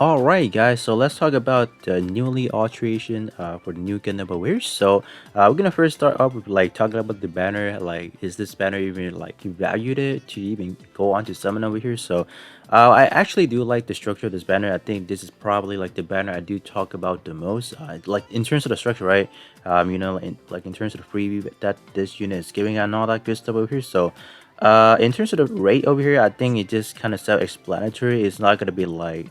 Alright guys, so let's talk about the newly alteration for the new Gundam over here. So we're gonna first start off with like talking about the banner. Like, is this banner even like you valued it to even go on to summon over here? So I actually do like the structure of this banner. I think this is probably like the banner I do talk about the most. Like in terms of the structure, right? Like in terms of the freebie that this unit is giving and all that good stuff over here. So in terms of the rate over here, I think it just kind of self-explanatory. It's not gonna be like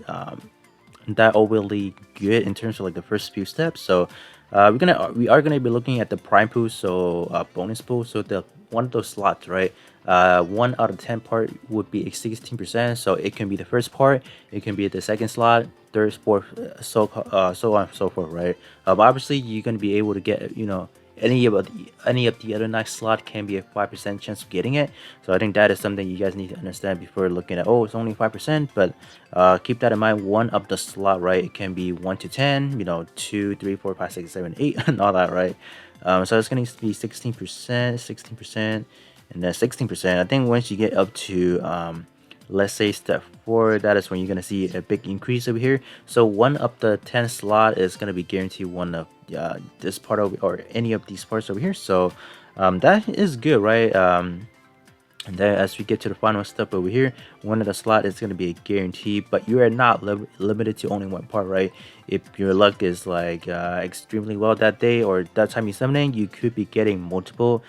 that overly good in terms of like the first few steps. So we are gonna be looking at the prime pool, so bonus pool. So the one of those slots, right? 1 out of 10 part would be 16%. So it can be the first part, it can be the second slot, third, fourth, so on and so forth, right? But obviously you're gonna be able to get any of the other next slot can be a 5% chance of getting it. So I think that is something you guys need to understand before looking at, oh, it's only 5%, but keep that in mind. One of the slot, right, it can be 1 to 10, 2, 3, 4, 5, 6, 7, 8, and all that, right? So it's going to be 16%, 16%, and then 16%. I think once you get up to let's say step 4, that is when you're going to see a big increase over here. So one of the 10 slot is going to be guaranteed one of this part over, or any of these parts over here. So that is good, right? And then as we get to the final step over here, one of the slot is going to be a guarantee, but you are not limited to only one part, right? If your luck is like extremely well that day or that time you're summoning, you could be getting multiple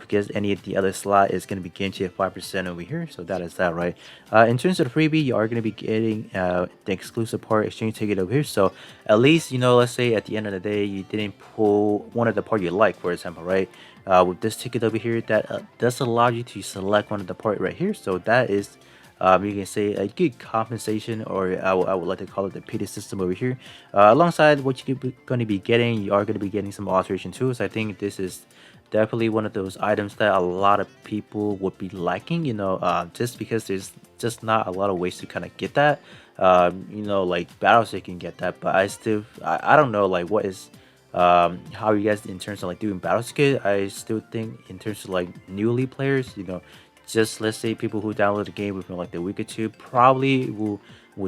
because any of the other slot is going to be guaranteed at 5% over here. So that is that, right? In terms of the freebie, you are going to be getting the exclusive part exchange ticket over here. So at least, let's say at the end of the day, you didn't pull one of the part you like, for example, right? With this ticket over here, that does allow you to select one of the part right here. So that is, you can say, a good compensation, or I would like to call it the pity system over here. Alongside what you're going to be getting, you are going to be getting some alteration tools. I think this is definitely one of those items that a lot of people would be liking, just because there's just not a lot of ways to kind of get that. Like Battlestate can get that, but I don't know like what is how you guys in terms of like doing battle skit. I still think in terms of like newly players, just let's say people who download the game within like the week or two probably will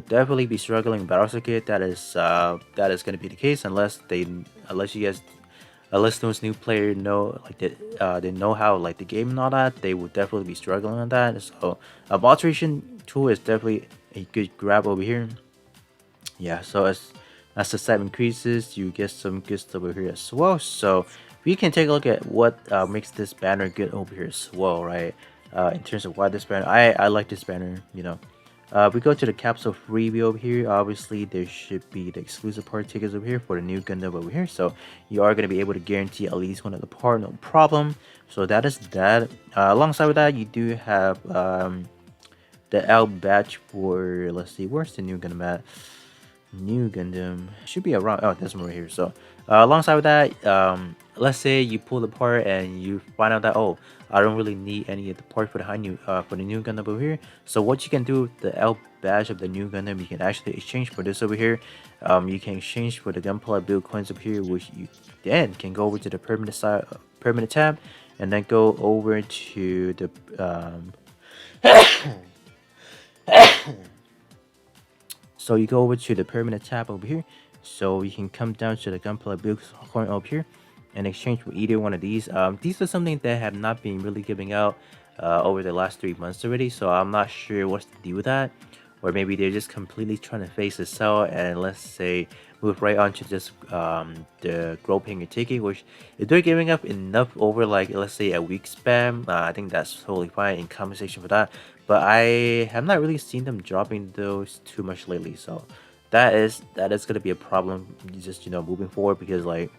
definitely be struggling in battle skit. That is going to be the case unless you guys, unless those new players know like they know how like the game and all that, they will definitely be struggling on that. So alteration tool is definitely a good grab over here. Yeah, so as the set increases, you get some good stuff over here as well. So we can take a look at what makes this banner good over here as well, right? In terms of why this banner, I like this banner. We go to the capsule freebie over here. Obviously, there should be the exclusive part tickets over here for the new Gundam over here. So you are going to be able to guarantee at least one of the part, no problem. So that is that. Alongside with that, you do have the L badge for, let's see, where's the new Gundam at? New Gundam should be around, oh, this one right here. So alongside with that, let's say you pull the part and you find out that, oh, I don't really need any of the part for the new Gundam over here. So what you can do with the L badge of the new Gundam, you can actually exchange for this over here. You can exchange for the gunpowder build coins over here, which you then can go over to the permanent tab, and then go over to the so you go over to the permanent tab over here. So you can come down to the gunpowder build coin over here and exchange for either one of these. These are something that have not been really giving out over the last 3 months already. So I'm not sure what's to do with that. Or maybe they're just completely trying to face the sell and, let's say, move right on to just the groping and ticket, which if they're giving up enough over like, let's say, a week spam, I think that's totally fine in compensation for that. But I have not really seen them dropping those too much lately. So that is gonna be a problem just moving forward, because like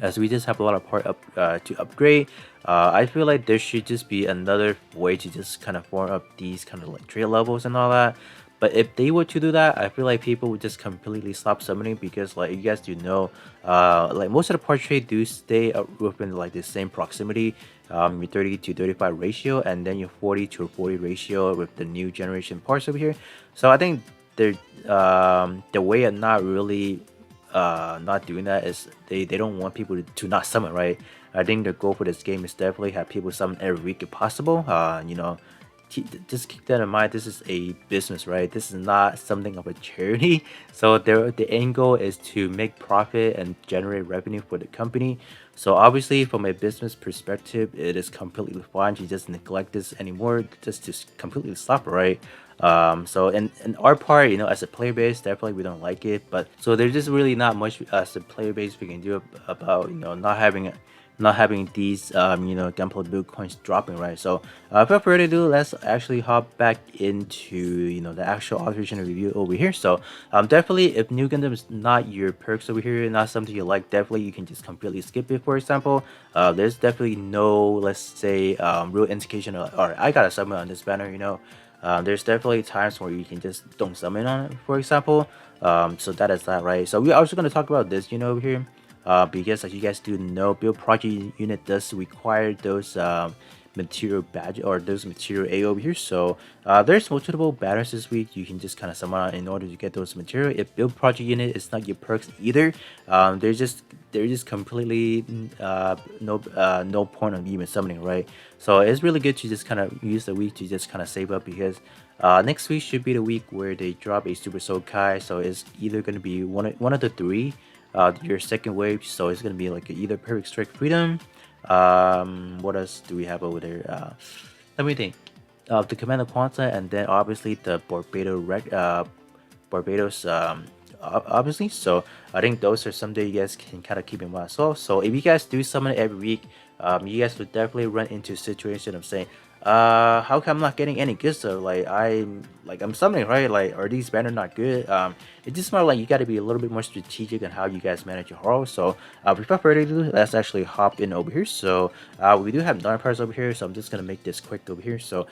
as we just have a lot of part up to upgrade. I feel like there should just be another way to just kind of form up these kind of like trade levels and all that. But if they were to do that, I feel like people would just completely stop summoning, because like you guys do know, like most of the part trade do stay within like the same proximity, your 30 to 35 ratio, and then your 40 to 40 ratio with the new generation parts over here. So I think they're the way of not really not doing that is they don't want people to not summon, right? I think the goal for this game is definitely have people summon every week if possible. just keep that in mind. This is a business, right? This is not something of a charity. So the end goal is to make profit and generate revenue for the company. So obviously, from a business perspective, it is completely fine to just neglect this anymore, just to completely stop it, right? So in our part, as a player base, definitely we don't like it, but so there's just really not much as a player base we can do about not having these gunpla build coins dropping, right? So without further ado, let's actually hop back into the actual alteration review over here. So definitely, if new Gundam is not your perks over here, not something you like, definitely you can just completely skip it. For example, there's definitely no, let's say, real indication of, all right, I got a summon on this banner. There's definitely times where you can just don't summon on it, for example. So that is that, right? So we're also going to talk about this over here, because as you guys do know, build project unit does require those material badge or those material A over here. So there's multiple banners this week you can just kind of summon on in order to get those material. If build project unit is not your perks either, there's just completely no point of even summoning, right? So it's really good to just kind of use the week to just kind of save up, because next week should be the week where they drop a Super Soul Kai. So it's either going to be one of the three, your second wave. So it's going to be like either Perfect Strike Freedom. What else do we have over there? Let me think. The Commander Quanta, and then obviously the Barbados, obviously. So I think those are something you guys can kind of keep in mind as well. So if you guys do summon every week, you guys would definitely run into a situation of saying, how come I'm not getting any good stuff? I'm summoning, right? Like, are these banners not good? It's just more like you got to be a little bit more strategic on how you guys manage your horror. So without further ado, let's actually hop in over here. So we do have 9 parts over here, so I'm just gonna make this quick over here. So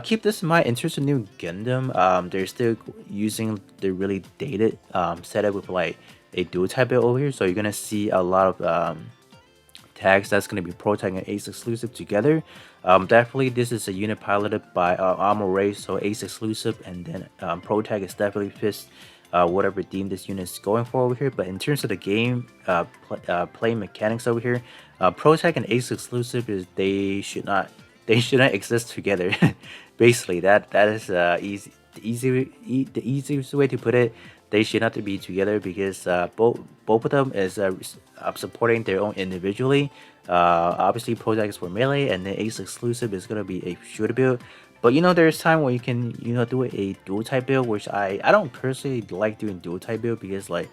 keep this in mind in terms of new Gundam. They're still using the really dated setup with like a dual type build over here. So you're gonna see a lot of tags that's going to be Pro Tag and Ace exclusive together. Definitely, this is a unit piloted by Aurmo, so Ace exclusive, and then Pro Tag is definitely fits whatever theme this unit is going for over here. But in terms of the game play mechanics over here, Pro Tag and Ace exclusive is they shouldn't exist together. Basically, that is the easiest way to put it. They should not be together, because both of them is supporting their own individually. Obviously, Prozac is for melee, and then Ace exclusive is gonna be a shooter build. But there's time where you can do a dual type build, which I don't personally like doing dual type build, because like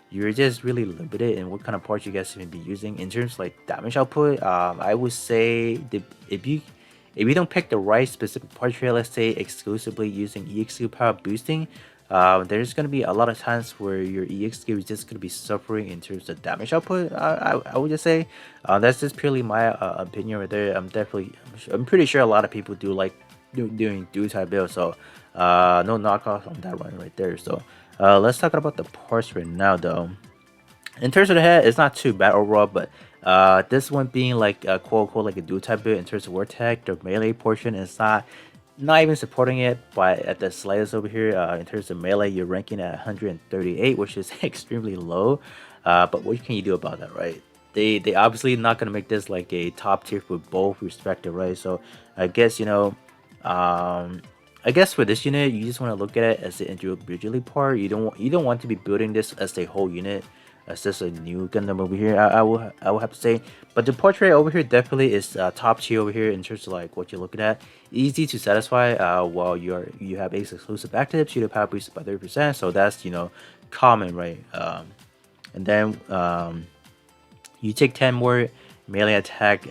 you're just really limited in what kind of parts you guys can be using in terms of like damage output. I would say if you don't pick the right specific part tray, let's say exclusively using EXQ power boosting, there's going to be a lot of times where your EXQ is just going to be suffering in terms of damage output. I would just say that's just purely my opinion right there. I'm pretty sure a lot of people do like doing dual type build, so no knockoff on that one right there. So let's talk about the parts right now, though. In terms of the head, it's not too bad overall, but this one being like quote unquote like a dual type build in terms of war tech, the melee portion is not even supporting it. But at the slightest over here, in terms of melee, you're ranking at 138, which is extremely low. But what can you do about that, right? They obviously not gonna make this like a top tier for both respective, right? So I guess I guess for this unit, you just want to look at it as the individually part. You don't want to be building this as a whole unit. As just a new Gundam over here. I will have to say, but the portrait over here definitely is top tier over here in terms of like what you're looking at. Easy to satisfy. While you have Ace exclusive active, shooter power boosted by 30%. So that's common, right? And then you take 10 more melee attack,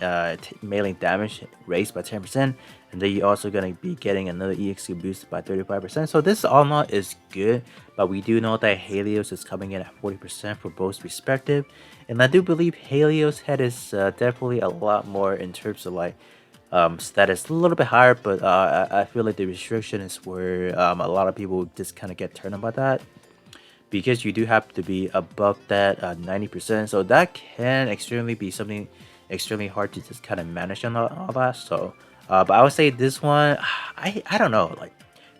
melee damage raised by 10%, and then you're also going to be getting another EXQ boost by 35%. So this all not is good, but we do know that Helios is coming in at 40% for both respective, and I do believe Helios head is definitely a lot more in terms of like status, a little bit higher, but I feel like the restriction is where a lot of people just kind of get turned on by that, because you do have to be above that 90%. So that can extremely be something extremely hard to just kind of manage and all that. So, but I would say this one, I don't know, like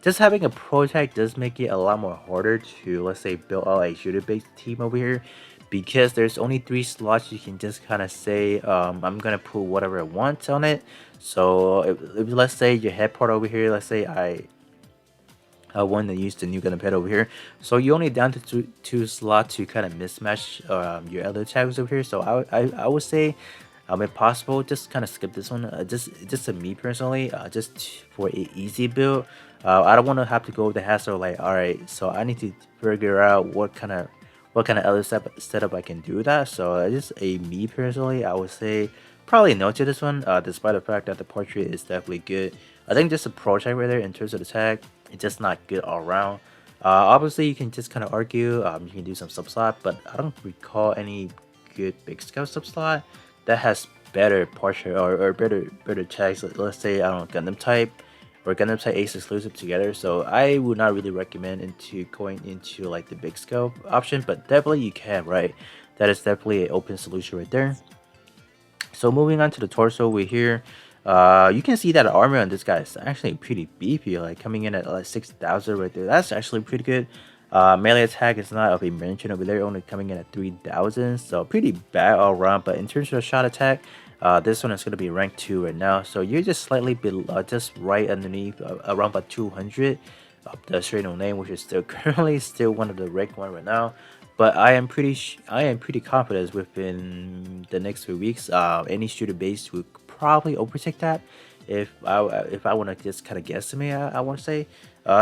just having a pro tag does make it a lot more harder to, let's say, build out a shooter based team over here, because there's only 3 slots, you can just kind of say, I'm gonna put whatever I want on it. So if let's say your head part over here, let's say I want to use the new Gundam pad over here. So you only down to two slots to kind of mismatch your other tags over here. So I would say, if possible, just kind of skip this one. Just to me personally, just for a easy build. I don't want to have to go with the hassle like, all right, so I need to figure out what kind of other setup I can do that. So just a me personally, I would say probably no to this one. Despite the fact that the portrait is definitely good, I think just a pro tag right there in terms of the tag, it's just not good all around. Obviously, you can just kind of argue. You can do some subslot, but I don't recall any good big scale subslot that has better portrait or better tags. Let's say I don't know, Gundam type or Gundam type Ace exclusive together. So I would not really recommend into going into like the big scale option, but definitely you can, right? That is definitely an open solution right there. So moving on to the torso over here, you can see that the armor on this guy is actually pretty beefy, like coming in at like 6,000 right there. That's actually pretty good. Melee attack is not of a mention over there, only coming in at 3,000, so pretty bad all around. But in terms of shot attack, this one is going to be rank 2 right now, so you're just slightly below, just right underneath, around about 200 of the straight no name, which is still currently still one of the rank 1 right now. But I am pretty confident within the next few weeks, any shooter base will probably overtake that. If I want to just kind of guesstimate, I want to say,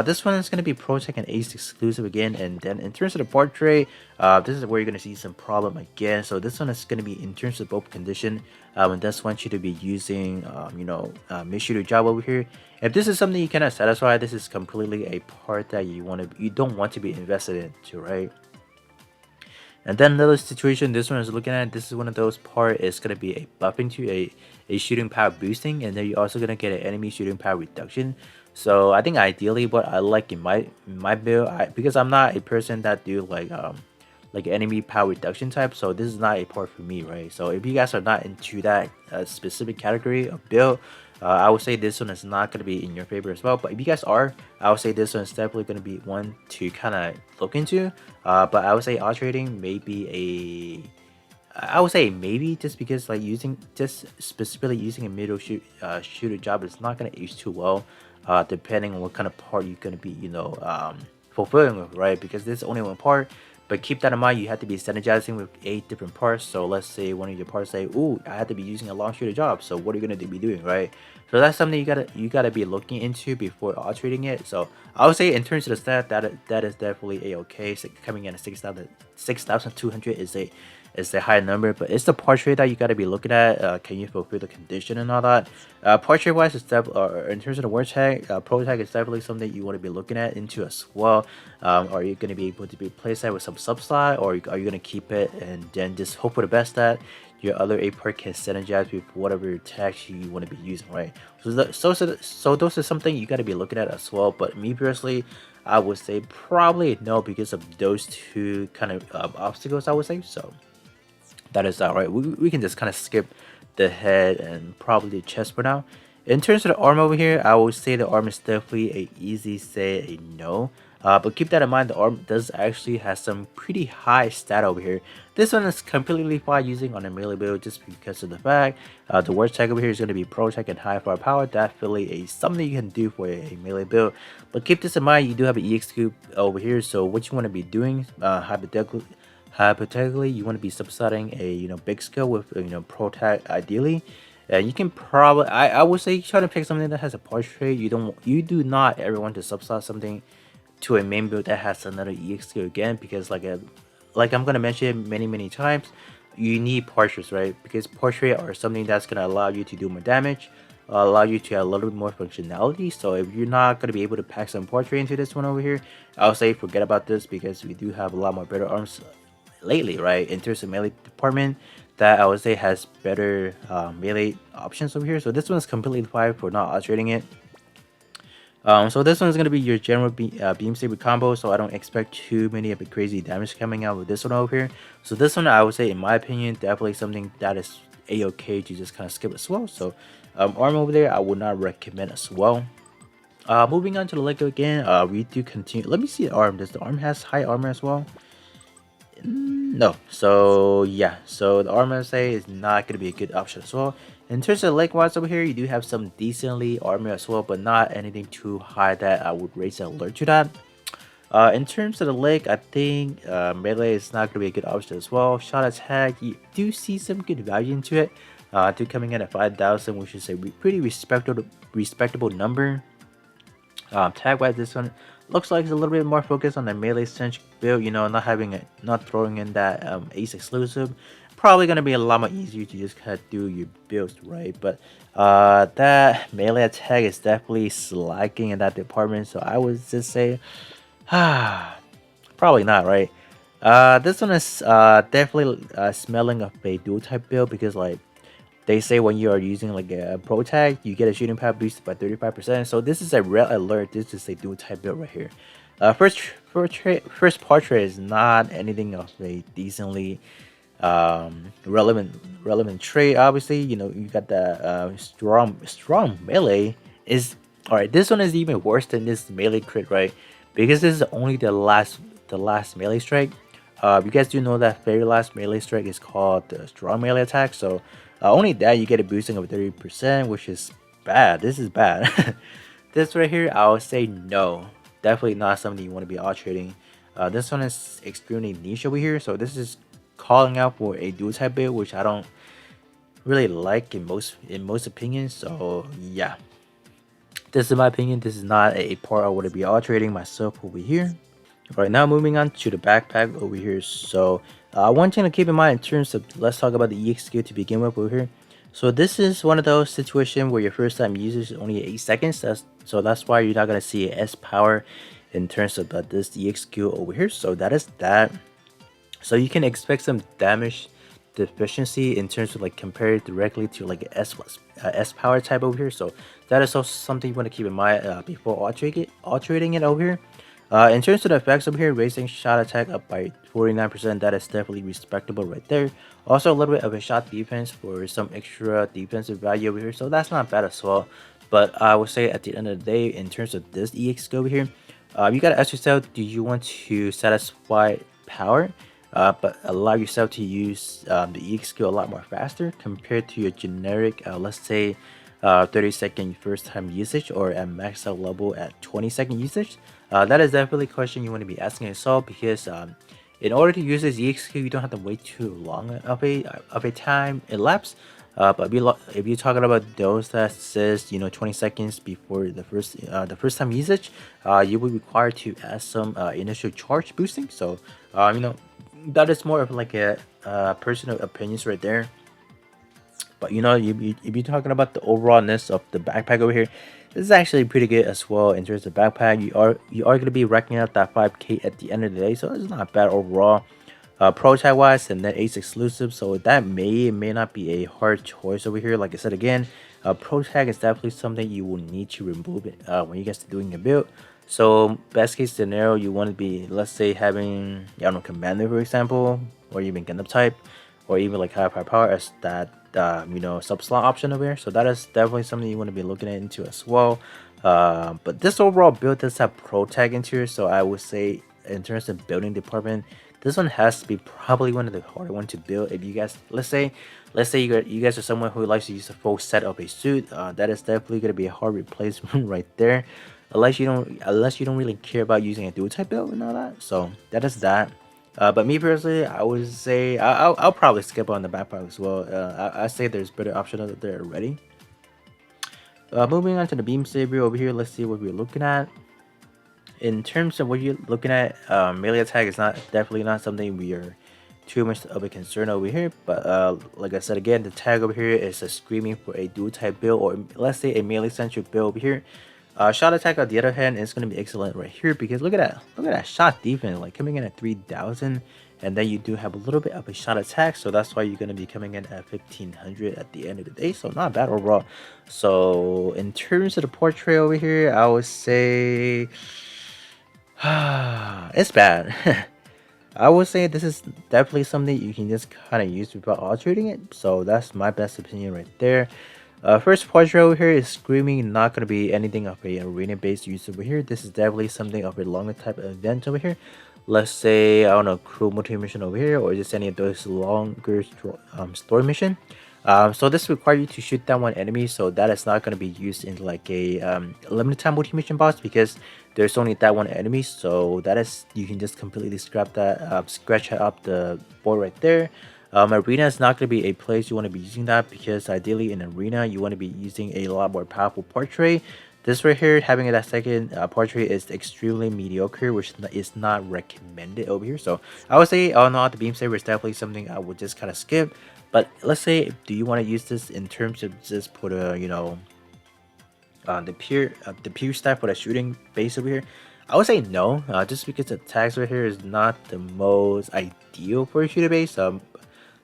this one is going to be Protect and Ace exclusive again. And then in terms of the portrait, this is where you're going to see some problem again. So this one is going to be in terms of both condition, and this one should be using, mid shooter job over here. If this is something you cannot satisfy, this is completely a part that you don't want to be invested into, right? And then another situation this one is looking at, this is one of those part is going to be a buffing to a shooting power boosting, and then you're also going to get an enemy shooting power reduction. So I think ideally what I like in my build, because I'm not a person that do like enemy power reduction type, so this is not a part for me, right? So if you guys are not into that specific category of build, I would say this one is not going to be in your favor as well. But if you guys are, I would say this one is definitely going to be one to kind of look into. But I would say alternating maybe I would say maybe, just because like just specifically using a middle shooter job is not going to age too well, depending on what kind of part you're going to be, fulfilling with, right? Because this is only one part. But keep that in mind, you have to be synergizing with 8 different parts. So let's say one of your parts say, "Ooh, I have to be using a long shooter job." So what are you gonna be doing, right? So that's something you gotta be looking into before alterating it. So I would say in terms of the stat, that is definitely a okay. So coming in at 6,200 is a high number, but it's the portrait that you got to be looking at. Can you fulfill the condition and all that? Portrait wise, it's in terms of the word tag, pro tag is definitely something you want to be looking at into as well. Are you going to be able to replace that with some subslot, or are you going to keep it and then just hope for the best that your other A part can synergize with whatever tags you want to be using, right? So those are something you got to be looking at as well. But me personally, I would say probably no, because of those two kind of obstacles, I would say. So that is alright. We can just kind of skip the head and probably the chest for now. In terms of the arm over here, I would say the arm is definitely a easy say a no. But keep that in mind, the arm does actually have some pretty high stat over here. This one is completely fine using on a melee build, just because of the fact the word tag over here is going to be pro tech and high firepower. That really is something you can do for a melee build. But keep this in mind, you do have an EX cube over here, so what you want to be doing, hypothetically, you want to be subsetting a big scale with pro tag ideally. And you can probably, I would say, try to pick something that has a portrait. You do not ever want to subset something to a main build that has another EX skill again, because like I'm gonna mention many times, you need portraits, right? Because portrait are something that's gonna allow you to do more damage, allow you to have a little bit more functionality. So if you're not gonna be able to pack some portrait into this one over here, I'll say forget about this, because we do have a lot more better arms lately, right? In terms of melee department, that I would say has better melee options over here. So this one's completely fine for not alterating it. So this one is going to be your general beam saber combo, so I don't expect too many of the crazy damage coming out with this one over here. So this one, I would say, in my opinion, definitely something that is a-okay to just kind of skip as well. So arm over there, I would not recommend as well. Moving on to the leg again, we do continue. Let me see the arm. Does the arm has high armor as well? No. So yeah, so the armor say is not gonna be a good option as well. In terms of leg wise over here, you do have some decently armor as well, but not anything too high that I would raise an alert to that. In terms of the leg, I think melee is not gonna be a good option as well. Shot attack, you do see some good value into it. To coming in at 5,000, which is a pretty respectable number. Tag wise, this one looks like it's a little bit more focused on the melee centric build. You know, not throwing in that ace exclusive. Probably gonna be a lot more easier to just kind of do your builds, right? But that melee attack is definitely slacking in that department. So I would just say, probably not, right? This one is definitely smelling of a dual type build because like they say when you are using like a pro tag, you get a shooting power boosted by 35%. So this is a red alert. This is a dual type build right here. First portrait is not anything of a decently relevant trait. Obviously, you know you got the strong melee. Is all right. This one is even worse than this melee crit, right? Because this is only the last melee strike. You guys do know that very last melee strike is called the strong melee attack. So only that you get a boosting of 30%, which is bad. This is bad. This right here, I would say no. Definitely not something you want to be alterating. This one is extremely niche over here, so this is calling out for a dual type build, which I don't really like in most opinions. So yeah, this is my opinion. This is not a part I want to be alterating myself over here. All right, now moving on to the backpack over here. So one thing to keep in mind in terms of, let's talk about the EX skill to begin with over here. So this is one of those situations where your first time usage is only 8 seconds. That's why you're not gonna see S power in terms of this EX skill over here. So that is that. So you can expect some damage deficiency in terms of like compared directly to like S power type over here. So that is also something you want to keep in mind before alterating it over here. In terms of the effects over here, raising shot attack up by 49%, that is definitely respectable right there. Also a little bit of a shot defense for some extra defensive value over here, so that's not bad as well. But I would say at the end of the day, in terms of this EX skill over here, you gotta ask yourself, do you want to satisfy power, but allow yourself to use the EX skill a lot more faster compared to your generic, let's say, 30-second first time usage or at max out level at 20-second usage? That is definitely a question you want to be asking yourself because in order to use this EXQ, you don't have to wait too long of a time elapse. But if you're talking about those that says 20 seconds before the first time usage, you will require to add some initial charge boosting. So that is more of like a personal opinions right there. But if you're talking about the overallness of the backpack over here, this is actually pretty good as well in terms of backpack. You are going to be racking up that 5K at the end of the day, so it's not bad overall. Pro tag wise and net ace exclusive, so that may not be a hard choice over here. Like I said again, pro tag is definitely something you will need to remove it when you guys are doing a build. So best case scenario, you want to be, let's say, having, I don't know, commander for example, or even Gundam type, or even like high power as that sub slot option over here. So that is definitely something you want to be looking into as well. But this overall build does have pro tag into it, so I would say in terms of building department, this one has to be probably one of the harder one to build. If you guys, let's say you guys are someone who likes to use a full set of a suit, that is definitely going to be a hard replacement right there. Unless you don't really care about using a dual type build and all that. So that is that. But me personally, I would say I'll probably skip on the backpack as well. I say there's better options out there already. Moving on to the beam saber over here, let's see what we're looking at. In terms of what you're looking at, melee attack is definitely not something we are too much of a concern over here. But like I said again, the tag over here is screaming for a dual type build, or let's say a melee centric build over here. Shot attack on the other hand is going to be excellent right here because look at that shot defense, like coming in at 3,000, and then you do have a little bit of a shot attack, so that's why you're going to be coming in at 1,500 at the end of the day. So not bad overall. So in terms of the portrait over here, I would say it's bad. I would say this is definitely something you can just kind of use without altering it. So that's my best opinion right there. First portrait over here is screaming, not going to be anything of a arena based use over here. This is definitely something of a longer type of event over here. let's say I don't know, crew multi-mission over here, or just any of those longer story mission. So this requires you to shoot down one enemy, so that is not going to be used in like a limited time multi-mission boss because there's only that one enemy. So that is, you can just completely scrap that, scratch up the board right there. Arena is not going to be a place you want to be using that, because ideally in arena you want to be using a lot more powerful portrait. This right here, having that second portrait is extremely mediocre, which is not recommended over here. So I would say, oh no, the beam saber is definitely something I would just kind of skip. But let's say, do you want to use this in terms of just put a, the pure stat for the shooting base over here? I would say no, just because the tags right here is not the most ideal for a shooter base.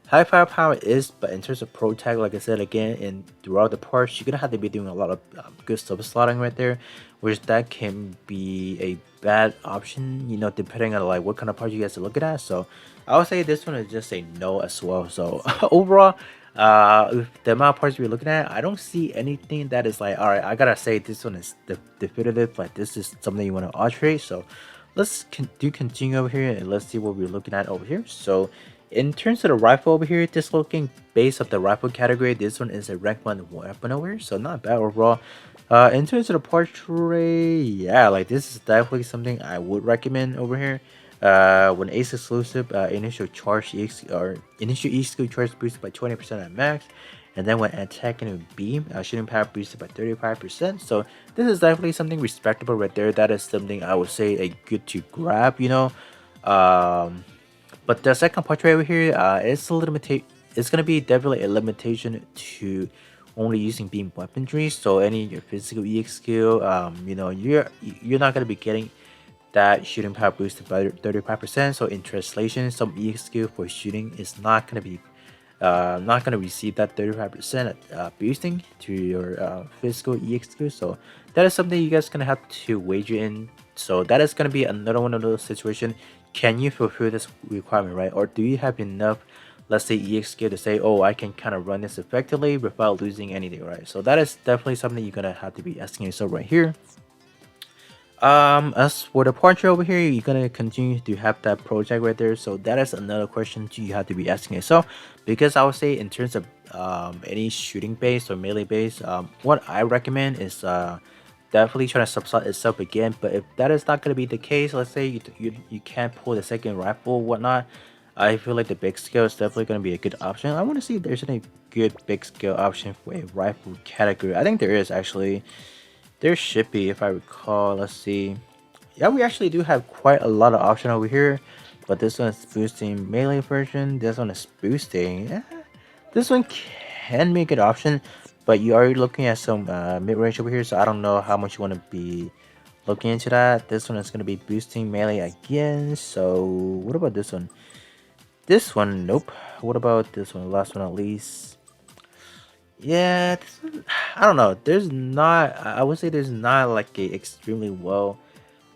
High firepower is, but in terms of pro tag, like I said again, and throughout the parts, you're gonna have to be doing a lot of good sub slotting right there, which that can be a bad option, depending on like what kind of part you guys are looking at. So I would say this one is just a no as well. So overall, with the amount of parts we're looking at, I don't see anything that is like, all right, I gotta say this one is definitive. Like this is something you want to alterate. So let's continue over here and let's see what we're looking at over here. So in terms of the rifle over here, just looking based off the rifle category, this one is a rank 1 weapon over here, so not bad overall. In terms of the portrait, yeah, like this is definitely something I would recommend over here. When ace exclusive, initial charge EX or initial EX charge boosted by 20% at max, and then when attacking with beam, shooting power boosted by 35%. So this is definitely something respectable right there. That is something I would say a good to grab, but the second portrait over here, it's a limitation. It's gonna be definitely a limitation to only using beam weaponry. So any your physical EX skill, you're not gonna be getting that shooting power boosted by 35%. So in translation, some EX skill for shooting is not gonna receive that 35% boosting to your physical EX skill. So that is something you guys gonna have to wager in. So that is gonna be another one of those situations. Can you fulfill this requirement, right? Or do you have enough, let's say, EX skill to say, oh, I can kind of run this effectively without losing anything, right? So that is definitely something you're gonna have to be asking yourself right here. As for the portrait over here, you're gonna continue to have that project right there. So that is another question you have to be asking yourself, because I would say in terms of any shooting base or melee base, what I recommend is definitely trying to subslot itself again. But if that is not gonna be the case, let's say you can't pull the second rifle or whatnot, I feel like the big scale is definitely gonna be a good option. I want to see if there's any good big scale option for a rifle category. I think there is actually. There should be, if I recall. Let's see. Yeah, we actually do have quite a lot of option over here, but this one is boosting melee version. This one is boosting. Yeah, this one can be a good option, but you are looking at some mid-range over here, so I don't know how much you want to be looking into that. This one is going to be boosting melee again. So what about this one? This one, nope. What about this one? Last one, at least. Yeah, I don't know. There's not. I would say there's not like a extremely well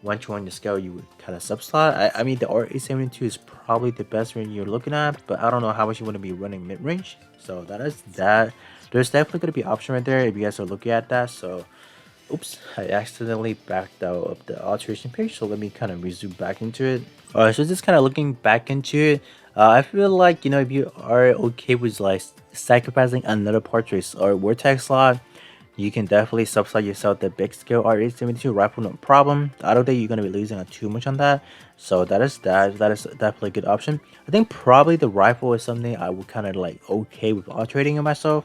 one-to-one scale you would kind of subslot. I mean, the R872 is probably the best range you're looking at, but I don't know how much you want to be running mid-range. So that is that. There's definitely going to be option right there if you guys are looking at that. So, oops, I accidentally backed out of the alteration page. So let me kind of resume back into it. Alright, so just kind of looking back into it, I feel like, if you are okay with like sacrificing another portrait or vortex slot, you can definitely subsidize yourself the big scale R872 rifle, no problem. I don't think you're gonna be losing too much on that. So that is definitely a good option. I think probably the rifle is something I would kind of like okay with alterating in myself.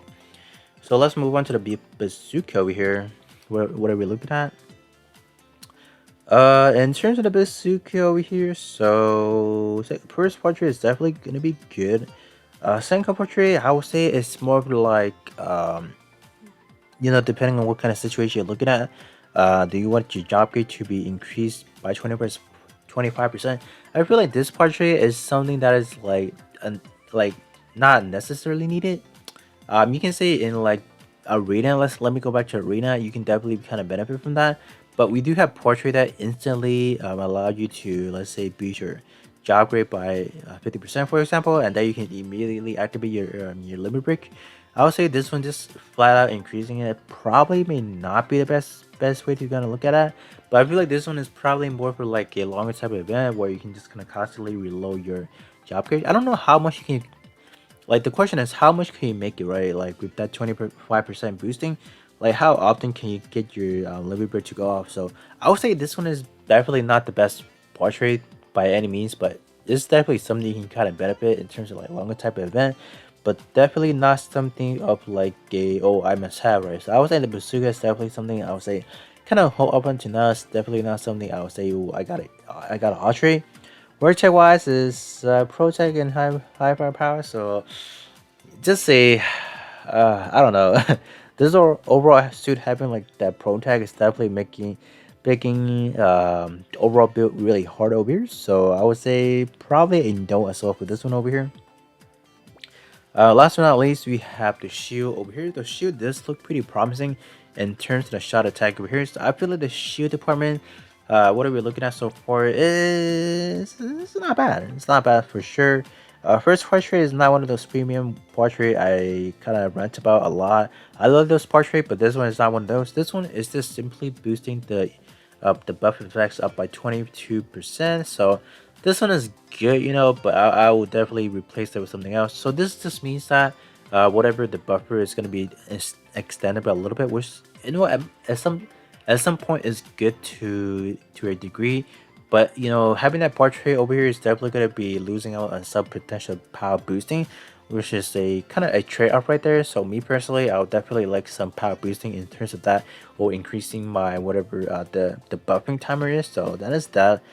So let's move on to the bazooka over here. What are we looking at? In terms of the bazooka over here, so first portrait is definitely gonna be good. Second portrait, I would say it's more of like depending on what kind of situation you're looking at. Do you want your job grade to be increased by 20%, 25%? I feel like this portrait is something that is like not necessarily needed. You can say in like arena. Let me go back to arena. You can definitely kind of benefit from that. But we do have portrait that instantly allow you to, let's say, boost your job grade by 50%, for example, and then you can immediately activate your limit break. I would say this one just flat out increasing it probably may not be the best best way to kind of look at it. But I feel like this one is probably more for like a longer type of event where you can just kind of constantly reload your job cage. I don't know how much you can, like the question is how much can you make it, right? Like with that 25% boosting, like how often can you get your liver bird to go off? So I would say this one is definitely not the best portrait by any means, but it's definitely something you can kind of benefit in terms of like longer type of event, but definitely not something of like a oh I must have, right? So I would say the bazooka is definitely something I would say kind of hold up until now. It's definitely not something I would say ooh, I got an portrait. Word check wise is pro tech and high firepower, so just say I don't know. This overall suit having like that pro tag is definitely making overall build really hard over here. So I would say probably a no as well for this one over here. Last but not least, we have the shield over here. The shield does look pretty promising in terms of the shot attack over here. So I feel like the shield department, what are we looking at so far? Is it's not bad. It's not bad for sure. First portrait is not one of those premium portrait I kind of rant about a lot. I love those portrait, but this one is not one of those. This one is just simply boosting the buff effects up by 22%. So this one is good, you know, but I will definitely replace it with something else. So this just means that whatever the buffer is going to be extended by a little bit, which you know at some point is good to a degree. But you know, having that portrait over here is definitely going to be losing out on some potential power boosting, which is a kind of a trade-off right there. So me personally, I would definitely like some power boosting in terms of that, or increasing my whatever the buffing timer is. So that is that.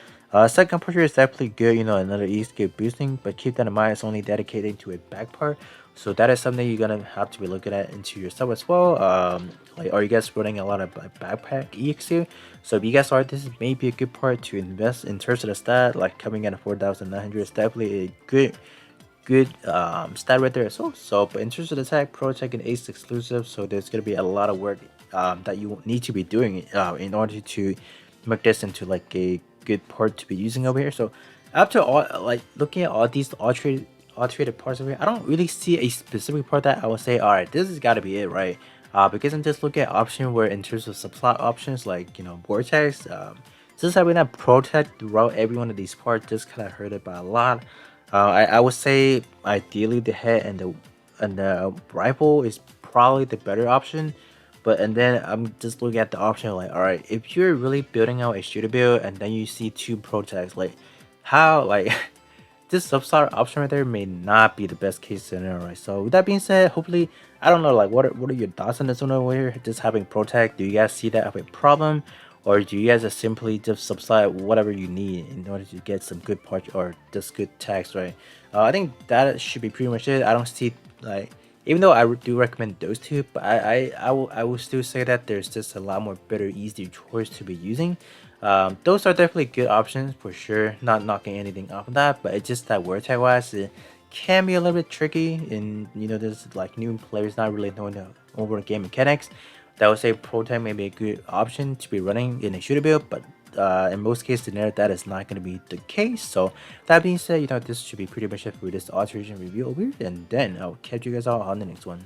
Second portrait is definitely good, you know, another escape boosting, but keep that in mind, it's only dedicated to a back part. So that is something you're gonna have to be looking at into yourself as well. Like, are you guys running a lot of backpack EXU? So if you guys are, this is maybe a good part to invest in terms of the stat. Like coming in at 4,900 is definitely a good stat right there as well. So but in terms of the tag, pro tech and ace exclusive, so there's gonna be a lot of work that you need to be doing in order to make this into like a good part to be using over here. So after all, like looking at all these altered parts over here, I don't really see a specific part that I would say, all right, this has got to be it, right? Because I'm just looking at option where in terms of supply options like, you know, vortex, just having that protect throughout every one of these parts just kind of hurt it by a lot. I would say ideally the head and the rifle is probably the better option. But and then I'm just looking at the option like, all right, if you're really building out a shooter build and then you see two protects, like how like this substar option right there may not be the best case scenario, right? So with that being said, hopefully, I don't know, like what are your thoughts on this one over here? Just having protect, do you guys see that as a problem, or do you guys just simply just subside whatever you need in order to get some good parts or just good tags, right? I think that should be pretty much it. I don't see like, even though do recommend those two, but I will still say that there's just a lot more better, easier choice to be using. Those are definitely good options for sure. Not knocking anything off of that, but it's just that word tag wise, it can be a little bit tricky. And you know, there's like new players not really knowing the over game mechanics. That would say pro tag may be a good option to be running in a shooter build, but in most cases, scenario that is not going to be the case. So that being said, you know, this should be pretty much it for this alteration review over here, and then I'll catch you guys all on the next one.